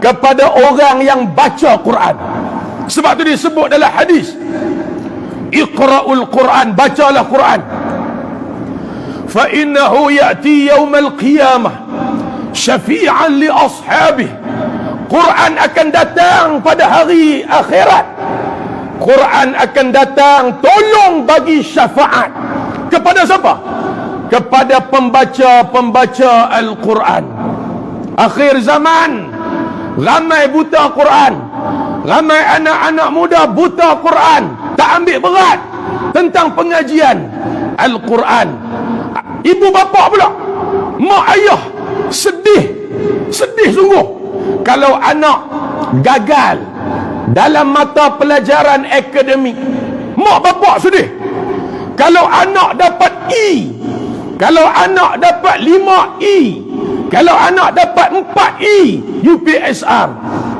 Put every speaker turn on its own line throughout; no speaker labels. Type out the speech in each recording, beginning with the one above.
kepada orang yang baca Quran. Sebab tu disebut dalam hadis, Iqra'ul Quran, bacalah Quran. Fa innahu ya'ti yaumal qiyamah syafi'an li ashabih. Quran akan datang pada hari akhirat. Quran akan datang tolong bagi syafaat kepada siapa? Kepada pembaca-pembaca Al-Quran. Akhir zaman, ramai buta Quran, ramai anak-anak muda buta Quran, tak ambil berat tentang pengajian Al-Quran. Ibu bapa pula, mak ayah sedih sungguh kalau anak gagal dalam mata pelajaran akademik. Mak bapa sedih kalau anak dapat E, kalau anak dapat 5E, kalau anak dapat 4E UPSR,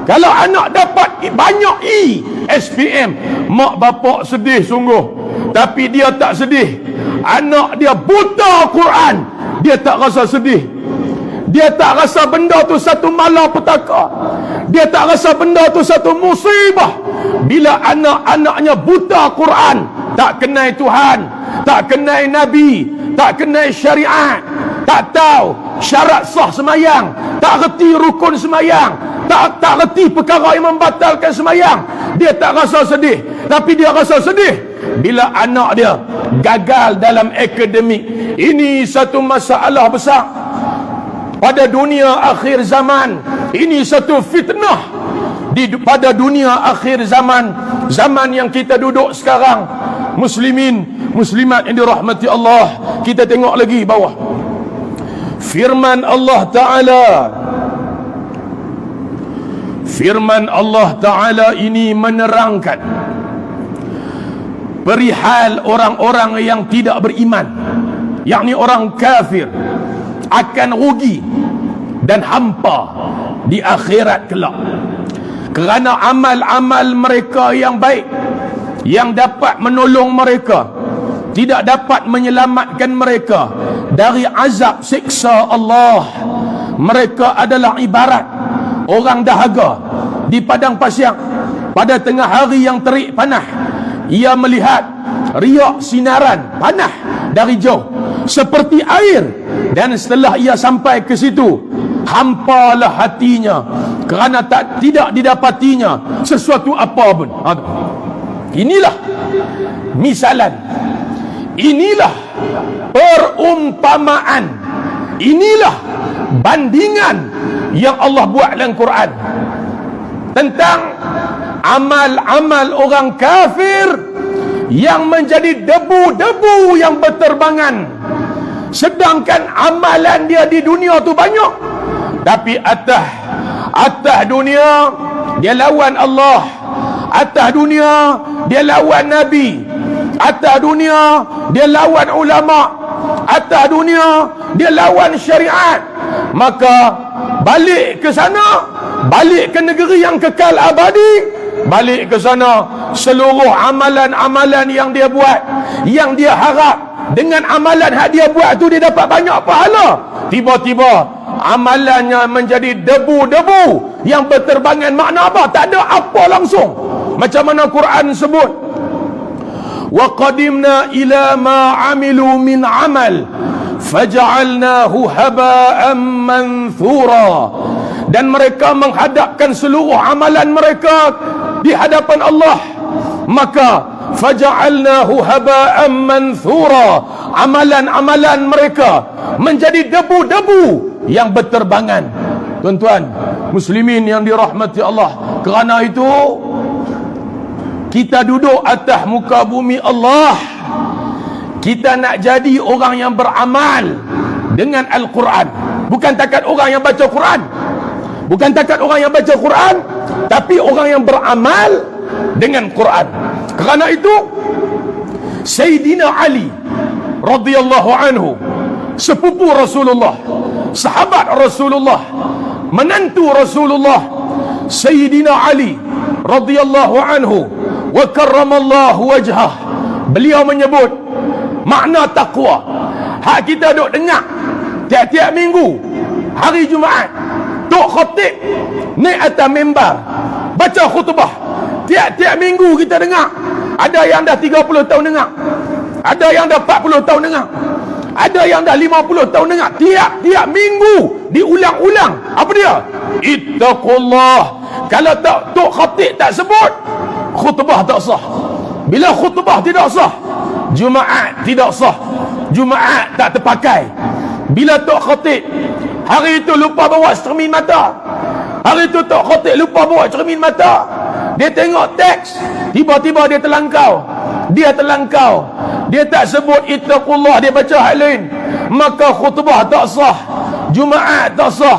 kalau anak dapat banyak E SPM. Mak bapa sedih sungguh. Tapi dia tak sedih, anak dia buta Quran, dia tak rasa sedih. Dia tak rasa benda tu satu malapetaka. Dia tak rasa benda tu satu musibah. Bila anak-anaknya buta Quran, tak kenal Tuhan, tak kenal Nabi, tak kenal syariat, tak tahu syarat sah semayang, tak reti rukun semayang, tak reti perkara yang membatalkan semayang. Dia tak rasa sedih. Tapi dia rasa sedih bila anak dia gagal dalam akademik. Ini satu masalah besar pada dunia akhir zaman. Ini satu fitnah pada dunia akhir zaman, zaman yang kita duduk sekarang. Muslimin, muslimat yang dirahmati Allah, kita tengok lagi bawah. Firman Allah Ta'ala, firman Allah Ta'ala ini menerangkan perihal orang-orang yang tidak beriman, yakni orang kafir, akan rugi dan hampa di akhirat kelak. Kerana amal-amal mereka yang baik, yang dapat menolong mereka, tidak dapat menyelamatkan mereka dari azab siksa Allah. Mereka adalah ibarat orang dahaga di padang pasir pada tengah hari yang terik panas. Ia melihat riak sinaran panah dari jauh seperti air, dan setelah ia sampai ke situ, hampalah hatinya kerana tidak didapatinya sesuatu apa pun. Inilah misalan, inilah perumpamaan, inilah bandingan yang Allah buat dalam Quran tentang amal-amal orang kafir yang menjadi debu-debu yang berterbangan, sedangkan amalan dia di dunia tu banyak. Tapi atas dunia dia lawan Allah, atas dunia dia lawan Nabi, atas dunia dia lawan ulama, atas dunia dia lawan syariat. Maka balik ke sana, balik ke negeri yang kekal abadi, balik ke sana, seluruh amalan-amalan yang dia buat, yang dia harap dengan amalan yang dia buat tu dia dapat banyak pahala, tiba-tiba amalannya menjadi debu-debu yang berterbangan. Makna apa? Tak ada apa langsung. Macam mana Quran sebut, wa qadimna ila ma amilu min amal faja'alnahu haba'an manthura. Dan mereka menghadapkan seluruh amalan mereka di hadapan Allah, maka faja'alnahu haba'an manthura. Amalan-amalan mereka menjadi debu-debu yang berterbangan. Tuan-tuan muslimin yang dirahmati Allah, kerana itu kita duduk atas muka bumi Allah, kita nak jadi orang yang beramal dengan Al-Quran. Bukan takat orang yang baca Quran, bukan takat orang yang baca Quran, tapi orang yang beramal dengan Quran. Kerana itu Sayyidina Ali radhiyallahu anhu, sepupu Rasulullah, sahabat Rasulullah, menantu Rasulullah, Sayyidina Ali radhiyallahu anhu wa karramallahu wajhah, beliau menyebut makna takwa. Hak kita duk dengar tiap-tiap minggu hari Jumaat, Tok Khatib naik atas mimbar baca khutbah. Tiap-tiap minggu kita dengar. Ada yang dah 30 tahun dengar, ada yang dah 40 tahun dengar, ada yang dah 50 tahun dengar. Tiap-tiap minggu diulang-ulang. Apa dia? Ittaqullah. Kalau tak Tok Khatib tak sebut, khutbah tak sah. Bila khutbah tidak sah, Jumaat tidak sah, Jumaat tak terpakai. Bila Tok Khatib hari itu lupa bawa cermin mata, hari itu Tok Khatib lupa bawa cermin mata, dia tengok teks, tiba-tiba dia terlangkau, dia tak sebut ittaqullah, dia baca hal lain, maka khutbah tak sah, Jumaat tak sah.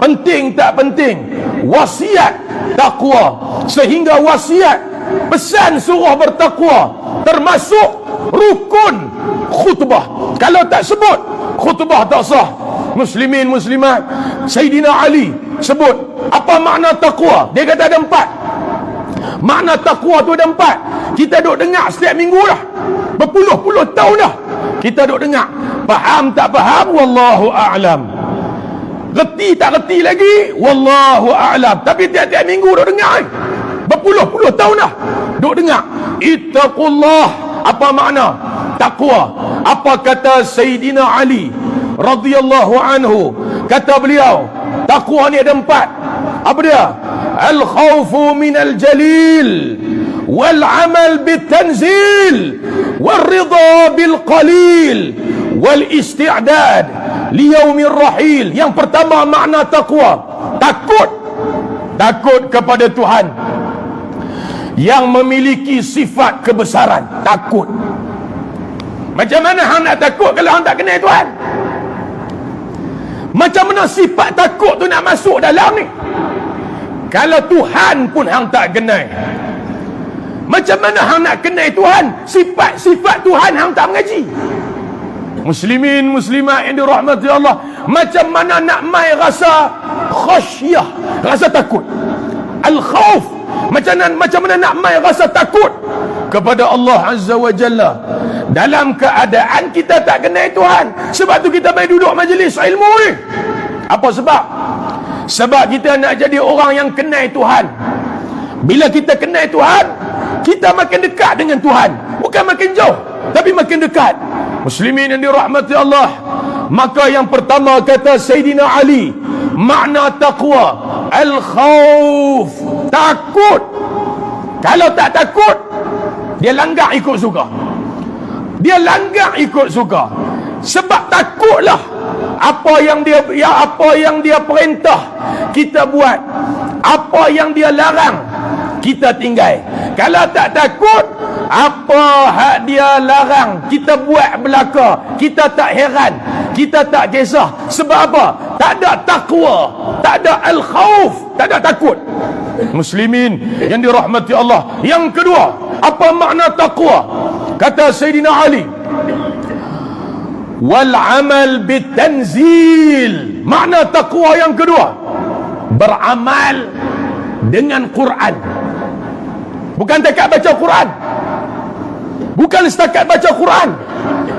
Penting tak penting, wasiat takwa. Sehingga wasiat pesan suruh bertakwa termasuk rukun khutbah. Kalau tak sebut, khutbah tak sah. Muslimin muslimat, Sayyidina Ali sebut apa makna takwa. Dia kata ada 4. Makna takwa tu ada 4. Kita duk dengar setiap minggu dah, berpuluh-puluh tahun dah kita duk dengar. Faham tak faham, wallahu a'lam. Reti tak reti lagi, wallahu a'lam. Tapi tiap-tiap minggu duk dengar, berpuluh-puluh tahun dah duk dengar. Ittaqullah. Apa makna takwa? Apa kata Sayyidina Ali radhiyallahu anhu? Kata beliau, takwa ni ada 4. Apa dia? Al-khawfu minal jalil, wal-amal bitanzil, wal-ridha bil-qalil, wal-isti'dad liyaumir rahil. Yang pertama makna takwa, takut kepada Tuhan yang memiliki sifat kebesaran. Takut. Macam mana hang nak takut kalau hang tak kenal Tuhan? Macam mana sifat takut tu nak masuk dalam ni kalau Tuhan pun hang tak kenal? Macam mana hang nak kenal Tuhan, sifat-sifat Tuhan hang tak mengaji? Muslimin muslimat yang dirahmati Allah, macam mana nak mai rasa khasyah, rasa takut, al-khauf? Macam mana nak mai rasa takut kepada Allah Azza wa Jalla dalam keadaan kita tak kenal Tuhan? Sebab tu kita mai duduk majlis ilmu ni. Apa sebab? Sebab kita nak jadi orang yang kenal Tuhan. Bila kita kenal Tuhan, kita makin dekat dengan Tuhan. Bukan makin jauh, tapi makin dekat. Muslimin yang dirahmati Allah, maka yang pertama kata Sayyidina Ali, makna taqwa al-khawf, takut. Kalau tak takut, dia langgar ikut suka. Dia langgar ikut suka. Sebab takutlah apa yang dia perintah kita buat, apa yang dia larang kita tinggal. Kalau tak takut, apa hak dia larang kita buat belaka, kita tak heran, kita tak kisah. Sebab apa? Tak ada takwa, tak ada al-khauf, tak ada takut. Muslimin yang dirahmati Allah, yang kedua, apa makna takwa? Kata Sayyidina Ali, wal amal bitanzil. Makna takwa yang kedua, beramal dengan Quran. Bukan setakat baca Quran, bukan setakat baca Quran,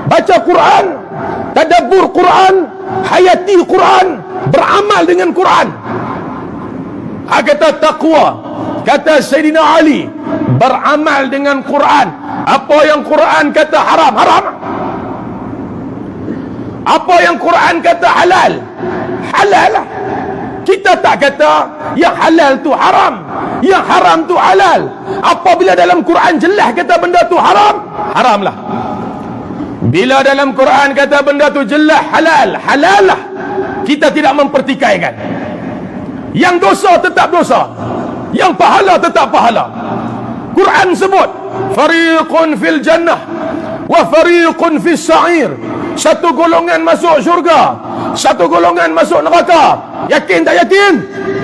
baca Quran, tadabbur Quran, hayati Quran, beramal dengan Quran. Kata takwa, kata Sayyidina Ali, beramal dengan Quran. Apa yang Quran kata haram, haram. Apa yang Quran kata halal, halal lah. Kita tak kata yang halal tu haram, yang haram tu halal. Apabila dalam Quran jelas kata benda tu haram, haram lah. Bila dalam Quran kata benda tu jelas halal, halal lah. Kita tidak mempertikaikan. Yang dosa tetap dosa, yang pahala tetap pahala. Quran sebut fariqun fil jannah wa fariqun fis sa'ir. Satu golongan masuk syurga, satu golongan masuk neraka. Yakin tak yakin?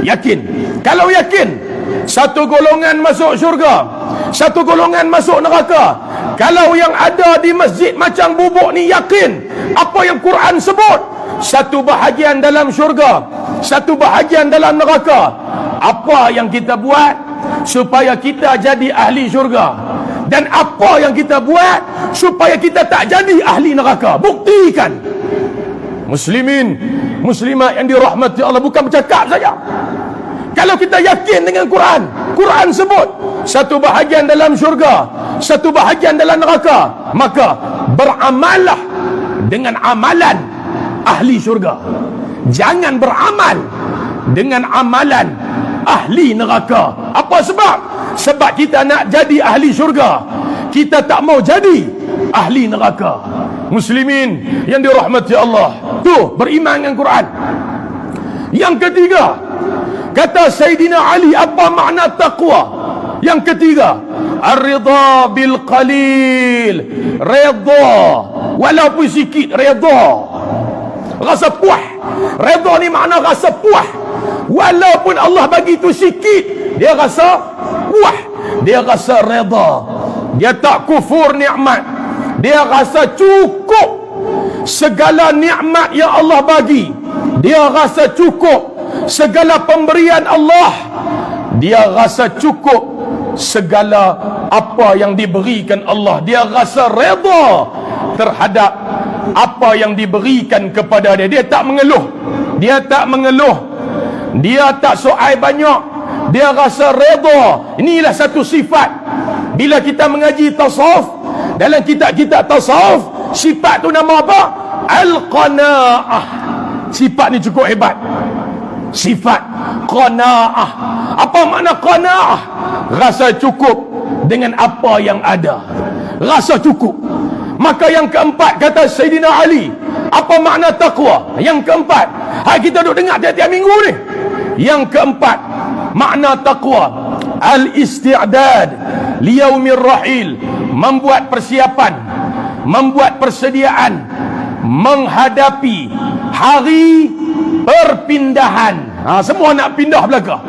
Yakin. Kalau yakin, satu golongan masuk syurga, satu golongan masuk neraka. Kalau yang ada di masjid macam bubuk ni yakin apa yang Quran sebut, satu bahagian dalam syurga, satu bahagian dalam neraka. Apa yang kita buat supaya kita jadi ahli syurga, dan apa yang kita buat supaya kita tak jadi ahli neraka? Buktikan. Muslimin muslimat yang dirahmati Allah, bukan bercakap saja. Kalau kita yakin dengan Quran, Quran sebut satu bahagian dalam syurga, satu bahagian dalam neraka, maka beramallah dengan amalan ahli syurga. Jangan beramal dengan amalan ahli neraka. Apa sebab? Sebab kita nak jadi ahli syurga, kita tak mau jadi ahli neraka. Muslimin yang dirahmati Allah, tu beriman dengan Quran. Yang ketiga, kata Sayyidina Ali, apa makna taqwa? Yang ketiga, ar-ridha bil qalil, redha walaupun sikit, redha, rasa puas. Redha ni makna rasa puas, walaupun Allah bagi tu sikit, dia rasa puas, dia rasa redha. Dia tak kufur nikmat, dia rasa cukup segala nikmat yang Allah bagi, dia rasa cukup segala pemberian Allah, dia rasa cukup segala apa yang diberikan Allah, dia rasa redha terhadap apa yang diberikan kepada dia. Dia tak mengeluh, dia tak mengeluh, dia tak soal banyak, dia rasa redha. Inilah satu sifat bila kita mengaji tasawuf, dalam kitab-kitab tasawuf, sifat tu nama apa? Al-qanaah. Sifat ni cukup hebat, sifat qanaah. Apa makna qanaah? Rasa cukup dengan apa yang ada, rasa cukup. Maka yang keempat, kata Sayyidina Ali, apa makna taqwa? Yang keempat, kita duk dengar tiap-tiap minggu ni. Yang keempat, makna taqwa al-isti'dad liyaumir rahil, membuat persiapan, membuat persediaan menghadapi hari perpindahan. Semua nak pindah belaka,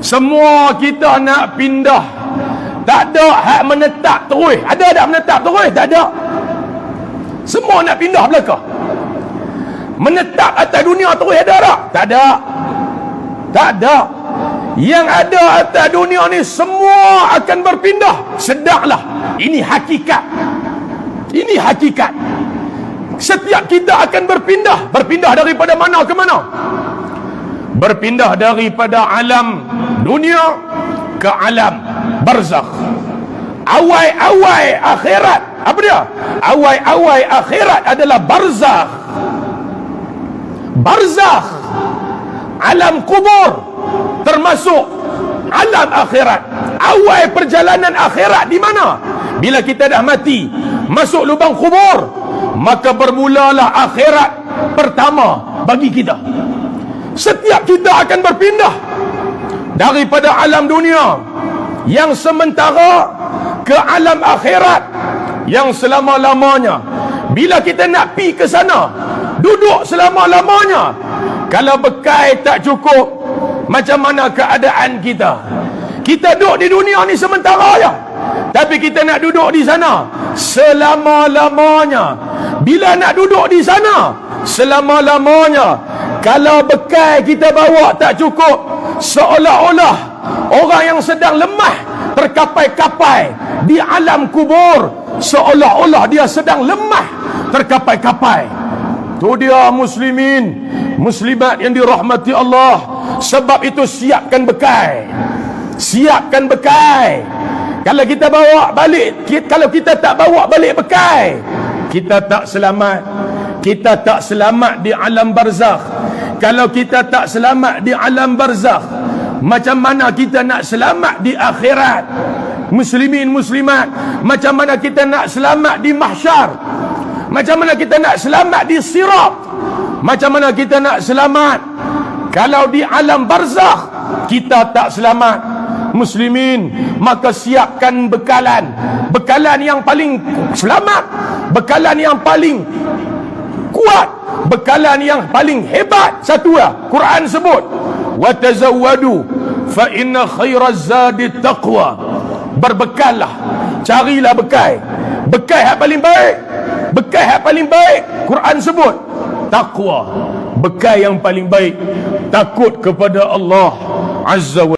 semua kita nak pindah. Tak ada hak menetap terus. Ada tak menetap terus? Tak ada. Semua nak pindah belaka. Menetap atas dunia terus ada tak? Tak ada. Tak ada. Yang ada atas dunia ni semua akan berpindah. Sedaklah. Ini hakikat. Ini hakikat. Setiap kita akan berpindah. Berpindah daripada mana ke mana? Berpindah daripada alam dunia ke alam barzakh. Awal-awal akhirat, apa dia? Awal-awal akhirat adalah barzakh. Barzakh, alam kubur, termasuk alam akhirat. Awal perjalanan akhirat di mana? Bila kita dah mati, masuk lubang kubur, maka bermulalah akhirat pertama bagi kita. Setiap kita akan berpindah daripada alam dunia yang sementara ke alam akhirat yang selama-lamanya. Bila kita nak pi ke sana, duduk selama-lamanya, kalau bekal tak cukup, macam mana keadaan kita? Kita duduk di dunia ni sementara je, tapi kita nak duduk di sana selama-lamanya. Bila nak duduk di sana selama-lamanya, kalau bekal kita bawa tak cukup, seolah-olah orang yang sedang lemah terkapai-kapai di alam kubur, seolah-olah dia sedang lemah terkapai-kapai. Tu dia muslimin, muslimat yang dirahmati Allah. Sebab itu siapkan bekal. Siapkan bekal. Kalau kita bawa balik, kalau kita tak bawa balik bekal, kita tak selamat. Kita tak selamat di alam barzakh. Kalau kita tak selamat di alam barzakh, macam mana kita nak selamat di akhirat? Muslimin muslimat, macam mana kita nak selamat di mahsyar? Macam mana kita nak selamat di sirat? Macam mana kita nak selamat kalau di alam barzakh kita tak selamat? Muslimin, maka siapkan bekalan. Bekalan yang paling selamat, bekalan yang paling kuat, bekalan yang paling hebat. Satu lah, Quran sebut, wa tazawwadu fa inna khairaz zadi taqwa. Berbekallah, carilah bekal. Bekal yang paling baik, bekal yang paling baik, Quran sebut taqwa. Bekal yang paling baik, takut kepada Allah Azza wa